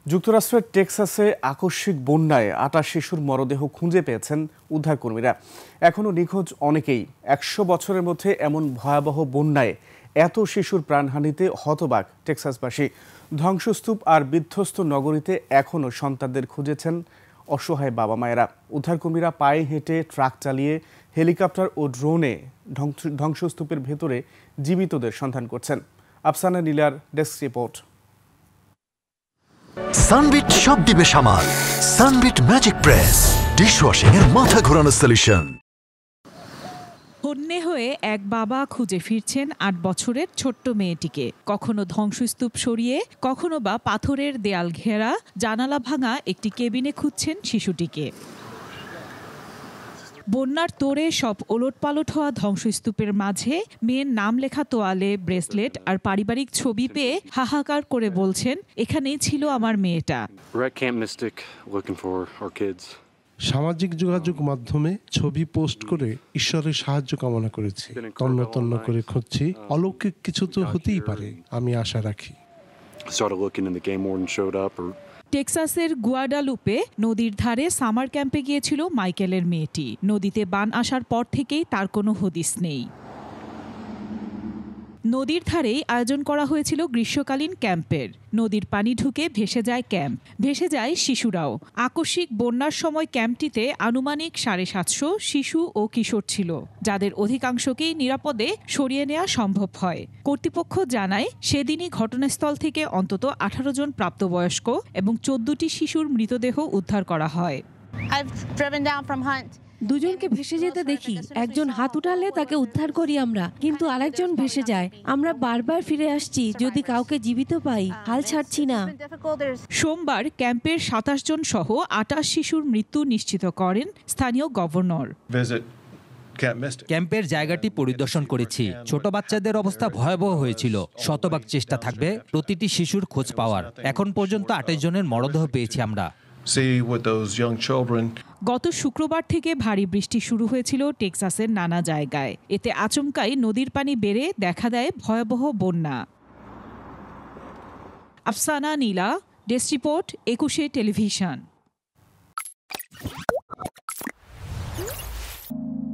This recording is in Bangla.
যুক্তরাষ্ট্রের টেক্সাসে আকস্মিক বন্যায় ২৮ শিশুর মরদেহ খুঁজে পেয়েছেন উদ্ধারকর্মীরা। এখনও নিখোঁজ অনেকেই। ১০০ বছরের মধ্যে এমন ভয়াবহ বন্যায় এত শিশুর প্রাণহানিতে হতবাক টেক্সাসবাসী। ধ্বংসস্তূপ আর বিধ্বস্ত নগরীতে এখনও সন্তানদের খুঁজেছেন অসহায় বাবা মায়েরা। উদ্ধারকর্মীরা পায়ে হেঁটে, ট্রাক চালিয়ে, হেলিকপ্টার ও ড্রোনে ধ্বংসস্তূপের ভেতরে জীবিতদের সন্ধান করছেন। আফসানা নীলার ডেস্ক রিপোর্ট। সানবিট সব দিবে সামাল। সানবিট ম্যাজিক প্রেস ডিশওয়াশিং এর মাথা ঘোরানো সলিউশন। হন্যে হয়ে এক বাবা খুঁজে ফিরছেন ৮ বছরের ছোট্ট মেয়েটিকে। কখনো ধ্বংসস্তূপ সরিয়ে, কখনো বা পাথরের দেয়াল ঘেরা, জানালা ভাঙা একটি কেবিনে খুঁজছেন শিশুটিকে। বন্যার তোড়ে সব ওলটপালট হওয়া ধ্বংসস্তূপের মাঝে মেয়ের নাম লেখা তোয়ালে, ব্রেসলেট আর পারিবারিক ছবি পেয়ে হাহাকার করে বলছেন, এখানেই ছিল আমার মেয়েটা। সামাজিক যোগাযোগ মাধ্যমে ছবি পোস্ট করে ঈশ্বরের সাহায্য কামনা করেছি। তন্ন তন্ন করে খুঁজছি, অলৌকিক কিছু তো হতেই পারে, আমি আশা রাখি। টেক্সাসের গুয়াডালুপে নদীর ধারে সামার ক্যাম্পে গিয়েছিল মাইকেলের মেয়েটি। নদীতে বান আসার পর থেকেই তার কোনো হদিস নেই। নদীর ধারেই আয়োজন করা হয়েছিল গ্রীষ্মকালীন ক্যাম্পের। নদীর পানি ঢুকে ভেসে যায় ক্যাম্প, ভেসে যায় শিশুরাও। আকস্মিক বন্যার সময় ক্যাম্পটিতে আনুমানিক ৭৫০ শিশু ও কিশোর ছিল, যাদের অধিকাংশকেই নিরাপদে সরিয়ে নেওয়া সম্ভব হয়। কর্তৃপক্ষ জানায়, সেদিনই ঘটনাস্থল থেকে অন্তত ১৮ জন প্রাপ্তবয়স্ক এবং ১৪টি শিশুর মৃতদেহ উদ্ধার করা হয়। দুজনকে ভেসে যেতে দেখি, একজন হাত উঠালে তাকে উদ্ধার করি আমরা, কিন্তু আরেকজন ভেসে যায়। আমরা বারবার ফিরে আসছি, যদি কাউকে জীবিত পাই, হাল ছাড়ছি না। সোমবার ক্যাম্পের ২৭ জন সহ ২৮ শিশুর মৃত্যু নিশ্চিত করেন স্থানীয় গভর্নর। ক্যাম্পের জায়গাটি পরিদর্শন করেছি। ছোট বাচ্চাদের অবস্থা ভয়াবহ হয়েছিল। শতভাগ চেষ্টা থাকবে প্রতিটি শিশুর খোঁজ পাওয়ার। এখন পর্যন্ত ২৮ জনের মরদেহ পেয়েছি আমরা। গত শুক্রবার থেকে ভারী বৃষ্টি শুরু হয়েছিল টেক্সাসের নানা জায়গায়। এতে আচমকাই নদীর পানি বেড়ে দেখা দেয় ভয়াবহ বন্যা। আফসানা নীলা, ডেস্ক রিপোর্ট, ২১ টেলিভিশন।